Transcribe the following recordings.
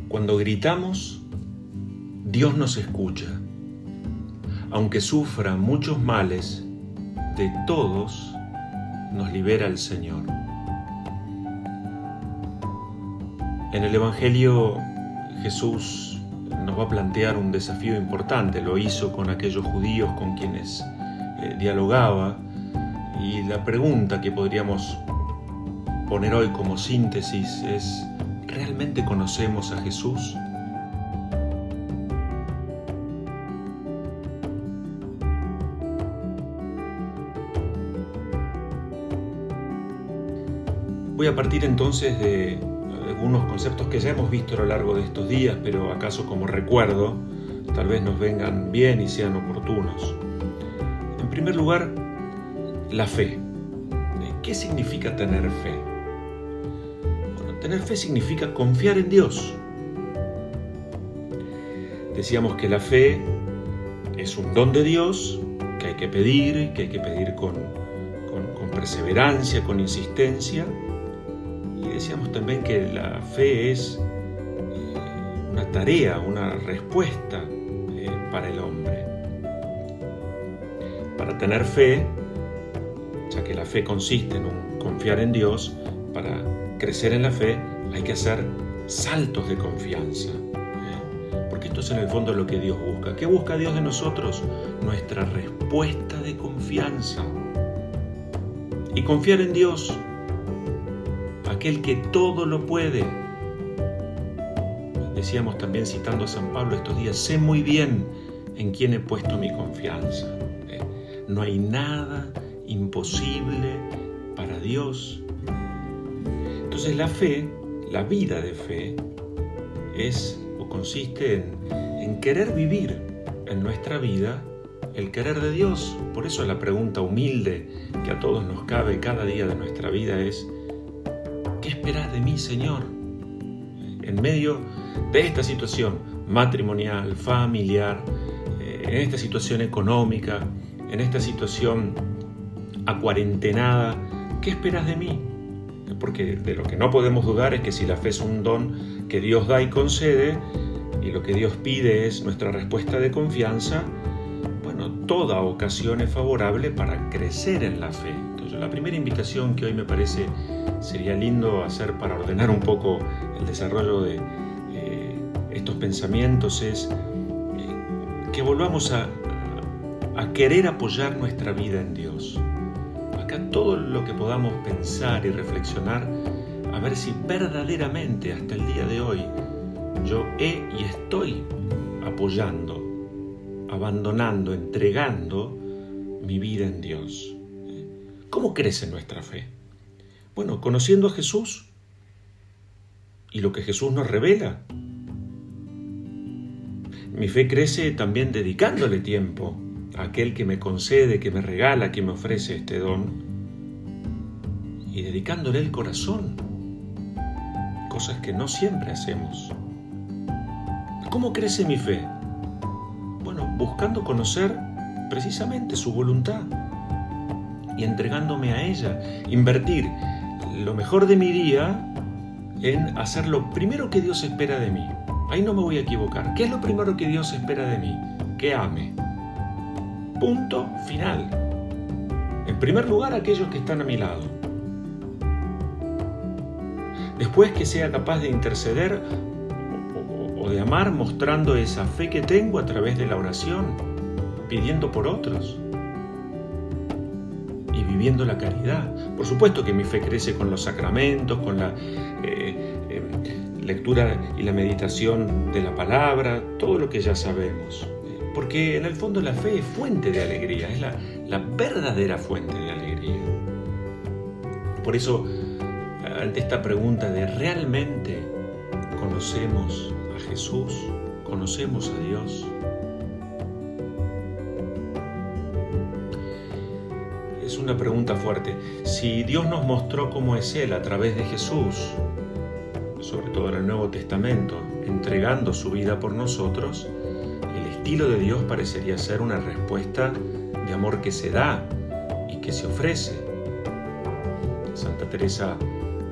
Cuando gritamos, Dios nos escucha. Aunque sufra muchos males, de todos nos libera el Señor. En el Evangelio, Jesús nos va a plantear un desafío importante. Lo hizo con aquellos judíos con quienes dialogaba. Y la pregunta que podríamos poner hoy como síntesis es: ¿realmente conocemos a Jesús? Voy a partir entonces de algunos conceptos que ya hemos visto a lo largo de estos días, pero acaso como recuerdo, tal vez nos vengan bien y sean oportunos. En primer lugar, la fe. ¿Qué significa tener fe? Bueno, tener fe significa confiar en Dios. Decíamos que la fe es un don de Dios que hay que pedir con perseverancia, con insistencia. Y decíamos también que la fe es una tarea, una respuesta para el hombre. Para tener fe, ya que la fe consiste en un confiar en Dios, para crecer en la fe hay que hacer saltos de confianza. Porque esto es en el fondo lo que Dios busca. ¿Qué busca Dios de nosotros? Nuestra respuesta de confianza. Y confiar en Dios, aquel que todo lo puede. Decíamos también, citando a San Pablo estos días, sé muy bien en quién he puesto mi confianza. No hay nada imposible para Dios. Entonces la fe, la vida de fe, es o consiste en querer vivir en nuestra vida el querer de Dios. Por eso la pregunta humilde que a todos nos cabe cada día de nuestra vida es: ¿qué esperás de mí, Señor? En medio de esta situación matrimonial, familiar, en esta situación económica, en esta situación acuarentenada, ¿qué esperás de mí? Porque de lo que no podemos dudar es que si la fe es un don que Dios da y concede, y lo que Dios pide es nuestra respuesta de confianza, bueno, toda ocasión es favorable para crecer en la fe. Entonces, la primera invitación que hoy me parece sería lindo hacer para ordenar un poco el desarrollo de estos pensamientos es que volvamos a querer apoyar nuestra vida en Dios. Acá todo lo que podamos pensar y reflexionar, a ver si verdaderamente hasta el día de hoy yo he y estoy apoyando, abandonando, entregando mi vida en Dios. ¿Cómo crece nuestra fe? Bueno, conociendo a Jesús y lo que Jesús nos revela. Mi fe crece también dedicándole tiempo a aquel que me concede, que me regala, que me ofrece este don, y dedicándole el corazón, cosas que no siempre hacemos. ¿Cómo crece mi fe? Bueno, buscando conocer precisamente su voluntad y entregándome a ella, invertir lo mejor de mi día en hacer lo primero que Dios espera de mí. Ahí no me voy a equivocar. ¿Qué es lo primero que Dios espera de mí? Que ame. Punto final. En primer lugar, aquellos que están a mi lado. Después, que sea capaz de interceder o de amar, mostrando esa fe que tengo a través de la oración, pidiendo por otros y viviendo la caridad. Por supuesto que mi fe crece con los sacramentos, con la lectura y la meditación de la palabra, todo lo que ya sabemos. Porque en el fondo la fe es fuente de alegría, es la verdadera fuente de alegría. Por eso, ante esta pregunta de ¿realmente conocemos a Jesús? ¿Conocemos a Dios? Es una pregunta fuerte. Si Dios nos mostró cómo es Él a través de Jesús, sobre todo en el Nuevo Testamento, entregando su vida por nosotros, el estilo de Dios parecería ser una respuesta de amor que se da y que se ofrece. Santa Teresa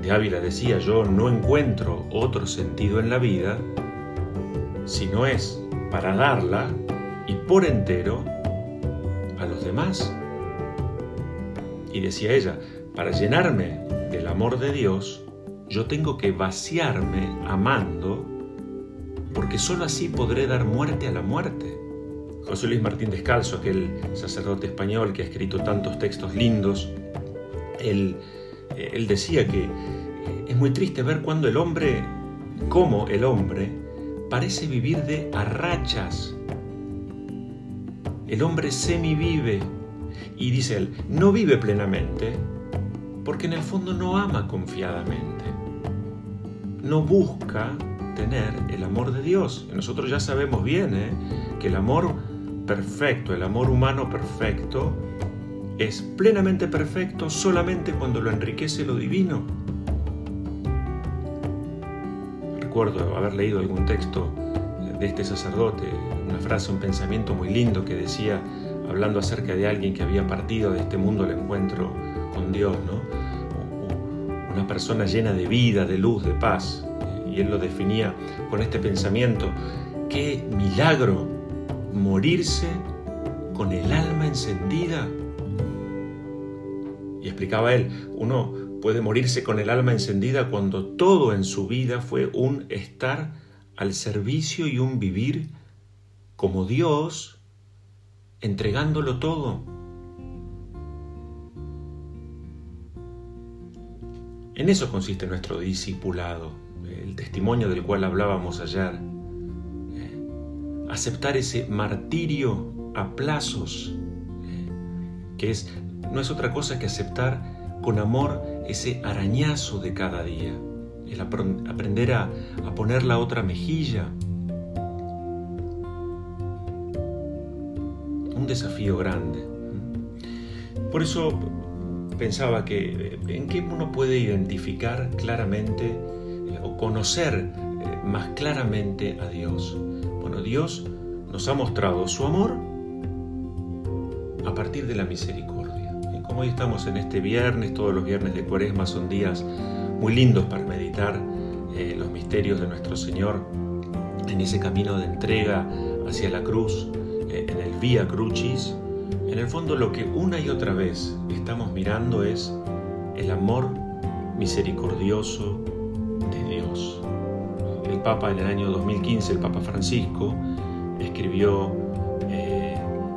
de Ávila decía: yo no encuentro otro sentido en la vida sino es para darla y por entero a los demás. Y decía ella, para llenarme del amor de Dios, yo tengo que vaciarme amando, porque sólo así podré dar muerte a la muerte. José Luis Martín Descalzo, aquel sacerdote español que ha escrito tantos textos lindos, él decía que es muy triste ver cómo el hombre parece vivir de a rachas. El hombre semivive, y dice él, no vive plenamente, porque en el fondo no ama confiadamente, no busca tener el amor de Dios. Nosotros ya sabemos bien que el amor perfecto, el amor humano perfecto, es plenamente perfecto solamente cuando lo enriquece lo divino. Recuerdo haber leído algún texto de este sacerdote, una frase, un pensamiento muy lindo que decía, hablando acerca de alguien que había partido de este mundo al encuentro con Dios, ¿no? Una persona llena de vida, de luz, de paz. Y él lo definía con este pensamiento: qué milagro morirse con el alma encendida. Y explicaba él, uno puede morirse con el alma encendida cuando todo en su vida fue un estar al servicio y un vivir como Dios, entregándolo todo. En eso consiste nuestro discipulado, el testimonio del cual hablábamos ayer. Aceptar ese martirio a plazos, que no es otra cosa que aceptar con amor ese arañazo de cada día, el aprender a poner la otra mejilla. Un desafío grande. Por eso pensaba que en qué uno puede identificar claramente o conocer más claramente a Dios. Bueno, Dios nos ha mostrado su amor a partir de la misericordia. Y como hoy estamos en este viernes, todos los viernes de Cuaresma son días muy lindos para meditar los misterios de nuestro Señor en ese camino de entrega hacia la cruz, en el Vía Crucis. En el fondo lo que una y otra vez estamos mirando es el amor misericordioso de Dios. El Papa en el año 2015, el Papa Francisco, escribió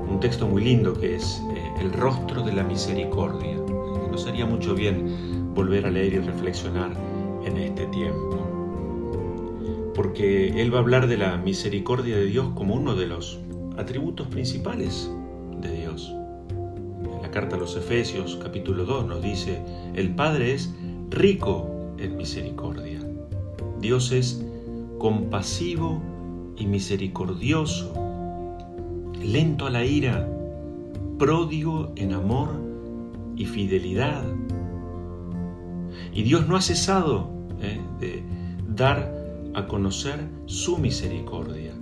un texto muy lindo que es El rostro de la misericordia. Nos haría mucho bien volver a leer y reflexionar en este tiempo, porque él va a hablar de la misericordia de Dios como uno de los atributos principales de Dios. En la carta a los Efesios, capítulo 2, nos dice: el Padre es rico en misericordia. Dios es compasivo y misericordioso, lento a la ira, pródigo en amor y fidelidad. Y Dios no ha cesado de dar a conocer su misericordia.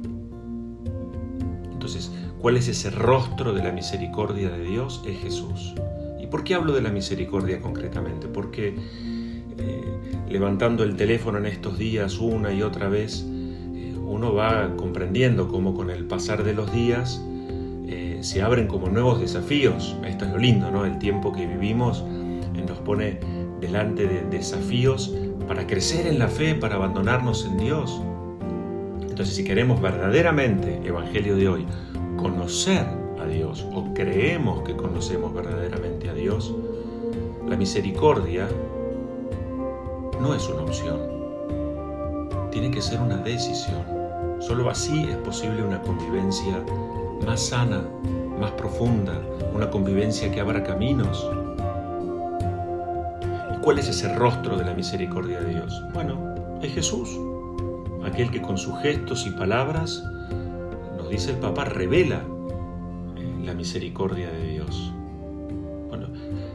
Entonces, ¿cuál es ese rostro de la misericordia de Dios? Es Jesús. ¿Y por qué hablo de la misericordia concretamente? Porque levantando el teléfono en estos días una y otra vez, uno va comprendiendo cómo con el pasar de los días se abren como nuevos desafíos. Esto es lo lindo, ¿no? El tiempo que vivimos nos pone delante de desafíos para crecer en la fe, para abandonarnos en Dios. Entonces, si queremos verdaderamente, Evangelio de hoy, conocer a Dios, o creemos que conocemos verdaderamente a Dios, la misericordia no es una opción, tiene que ser una decisión. Solo así es posible una convivencia más sana, más profunda, una convivencia que abra caminos. ¿Y cuál es ese rostro de la misericordia de Dios? Bueno, es Jesús, aquel que con sus gestos y palabras, nos dice el Papa, revela la misericordia de Dios. Bueno,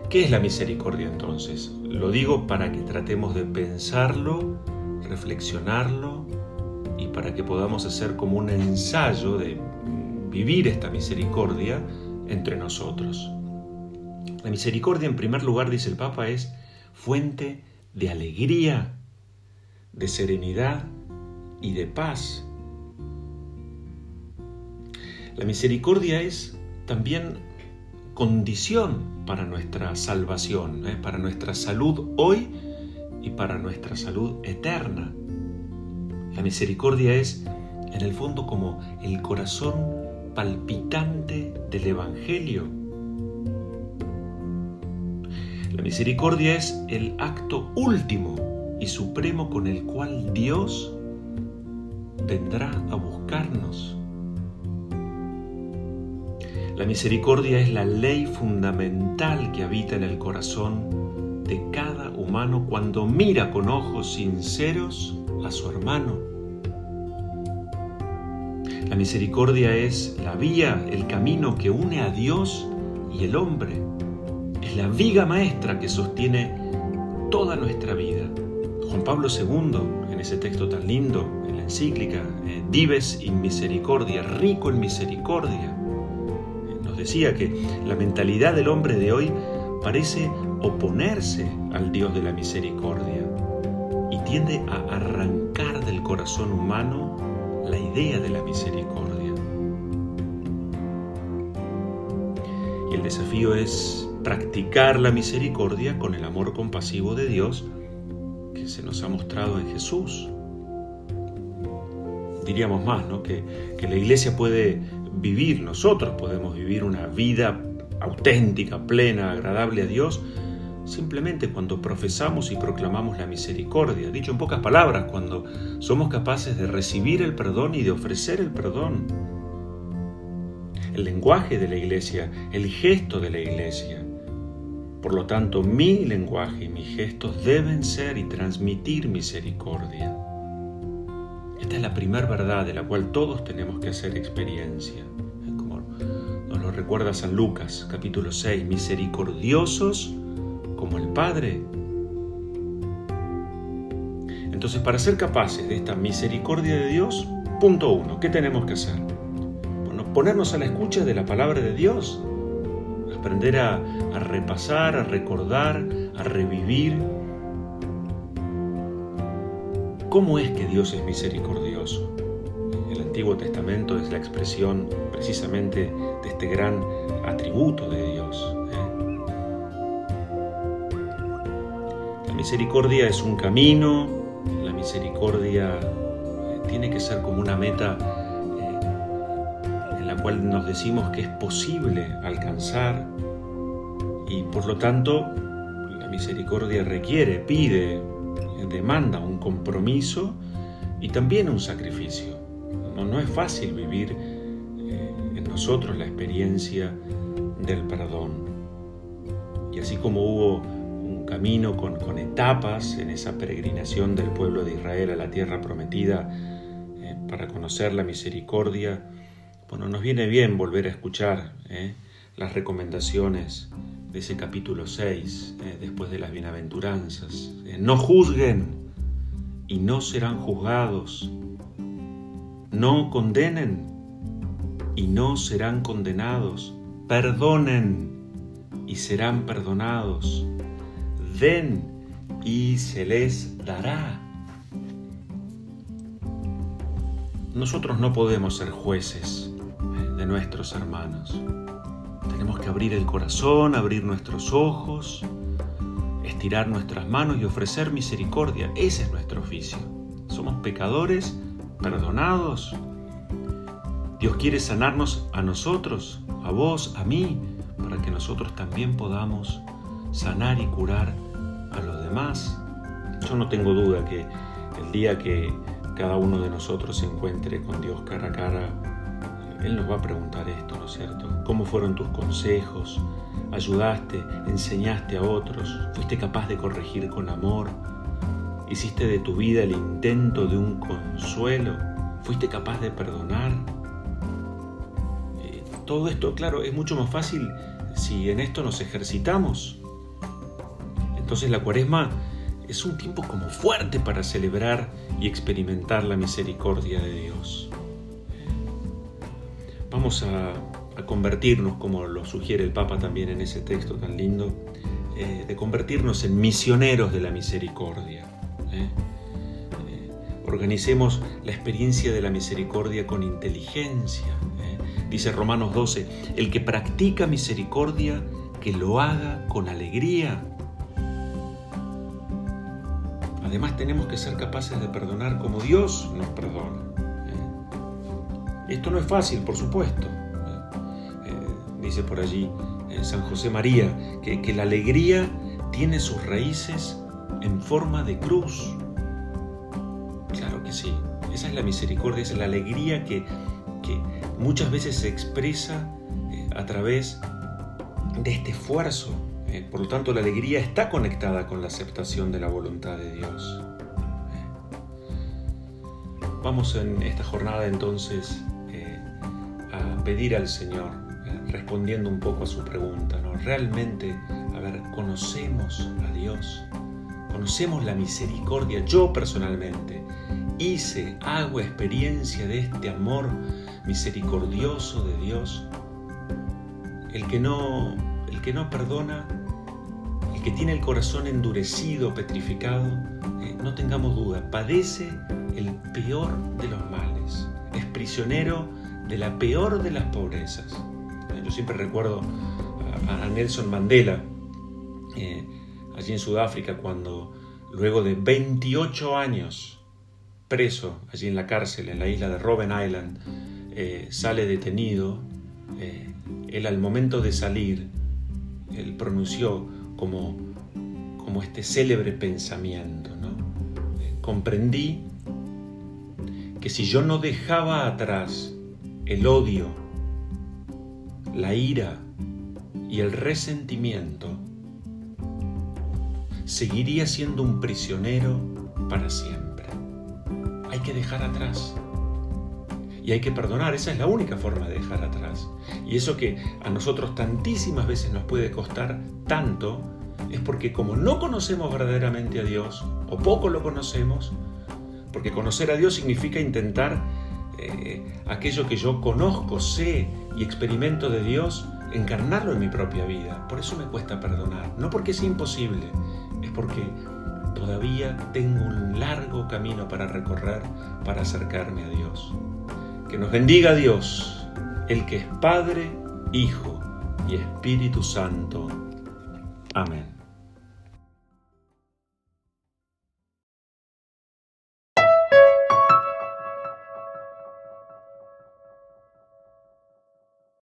¿qué es la misericordia entonces? Lo digo para que tratemos de pensarlo, reflexionarlo y para que podamos hacer como un ensayo de vivir esta misericordia entre nosotros. La misericordia, en primer lugar, dice el Papa, es fuente de alegría, de serenidad y de paz. La misericordia es también condición para nuestra salvación, para nuestra salud hoy y para nuestra salud eterna. La misericordia es, en el fondo, como el corazón palpitante del Evangelio. La misericordia es el acto último y supremo con el cual Dios vendrá a buscarnos. La misericordia es la ley fundamental que habita en el corazón de cada humano cuando mira con ojos sinceros a su hermano. La misericordia es la vía, el camino que une a Dios y el hombre. Es la viga maestra que sostiene toda nuestra vida. Juan Pablo II, en ese texto tan lindo, en la encíclica Dives in Misericordia, rico en misericordia, nos decía que la mentalidad del hombre de hoy parece oponerse al Dios de la misericordia y tiende a arrancar del corazón humano la idea de la misericordia. Y el desafío es practicar la misericordia con el amor compasivo de Dios que se nos ha mostrado en Jesús. Diríamos más, ¿no? Que la Iglesia puede vivir, nosotros podemos vivir una vida auténtica, plena, agradable a Dios, simplemente cuando profesamos y proclamamos la misericordia. Dicho en pocas palabras, cuando somos capaces de recibir el perdón y de ofrecer el perdón. El lenguaje de la Iglesia, el gesto de la Iglesia. Por lo tanto, mi lenguaje y mis gestos deben ser y transmitir misericordia. Esta es la primera verdad de la cual todos tenemos que hacer experiencia. Como nos lo recuerda San Lucas, capítulo 6, misericordiosos como el Padre. Entonces, para ser capaces de esta misericordia de Dios, punto 1, ¿qué tenemos que hacer? Bueno, ponernos a la escucha de la palabra de Dios, aprender a repasar, a recordar, a revivir. ¿Cómo es que Dios es misericordioso? El Antiguo Testamento es la expresión precisamente de este gran atributo de Dios. La misericordia es un camino, la misericordia tiene que ser como una meta en la cual nos decimos que es posible alcanzar y por lo tanto la misericordia requiere, pide, demanda un compromiso y también un sacrificio. No es fácil vivir en nosotros la experiencia del perdón. Y así como hubo un camino con etapas en esa peregrinación del pueblo de Israel a la tierra prometida para conocer la misericordia, bueno, nos viene bien volver a escuchar las recomendaciones de ese capítulo 6, después de las bienaventuranzas. No juzguen y no serán juzgados. No condenen y no serán condenados. Perdonen y serán perdonados. Den y se les dará. Nosotros no podemos ser jueces de nuestros hermanos. Tenemos que abrir el corazón, abrir nuestros ojos, estirar nuestras manos y ofrecer misericordia. Ese es nuestro oficio. Somos pecadores, perdonados. Dios quiere sanarnos a nosotros, a vos, a mí, para que nosotros también podamos sanar y curar a los demás. Yo no tengo duda que el día que cada uno de nosotros se encuentre con Dios cara a cara, Él nos va a preguntar esto, ¿no es cierto? ¿Cómo fueron tus consejos? ¿Ayudaste? ¿Enseñaste a otros? ¿Fuiste capaz de corregir con amor? ¿Hiciste de tu vida el intento de un consuelo? ¿Fuiste capaz de perdonar? Todo esto, claro, es mucho más fácil si en esto nos ejercitamos. Entonces la Cuaresma es un tiempo como fuerte para celebrar y experimentar la misericordia de Dios. Vamos a convertirnos, como lo sugiere el Papa también en ese texto tan lindo, de convertirnos en misioneros de la misericordia. Organicemos la experiencia de la misericordia con inteligencia, Dice Romanos 12, el que practica misericordia, que lo haga con alegría. Además tenemos que ser capaces de perdonar como Dios nos perdona. Esto no es fácil, por supuesto. Dice por allí San José María que la alegría tiene sus raíces en forma de cruz. Claro que sí, esa es la misericordia, esa es la alegría que muchas veces se expresa a través de este esfuerzo. Por lo tanto, la alegría está conectada con la aceptación de la voluntad de Dios. Vamos en esta jornada entonces a pedir al Señor, respondiendo un poco a su pregunta, ¿no? Realmente, conocemos a Dios, conocemos la misericordia. Yo personalmente hago experiencia de este amor misericordioso de Dios. El que no perdona, el que tiene el corazón endurecido, petrificado, no tengamos duda, padece el peor de los males, es prisionero de la peor de las pobrezas. Yo siempre recuerdo a Nelson Mandela, allí en Sudáfrica, cuando luego de 28 años preso allí en la cárcel, en la isla de Robben Island, sale detenido. Él al momento de salir, él pronunció como este célebre pensamiento, ¿no? Comprendí que si yo no dejaba atrás el odio, la ira y el resentimiento, seguiría siendo un prisionero para siempre. Hay que dejar atrás. Y hay que perdonar, esa es la única forma de dejar atrás. Y eso que a nosotros tantísimas veces nos puede costar tanto, es porque como no conocemos verdaderamente a Dios, o poco lo conocemos, porque conocer a Dios significa intentar aquello que yo conozco, sé y experimento de Dios, encarnarlo en mi propia vida. Por eso me cuesta perdonar, no porque sea imposible, es porque todavía tengo un largo camino para recorrer para acercarme a Dios. Que nos bendiga Dios, el que es Padre, Hijo y Espíritu Santo. Amén.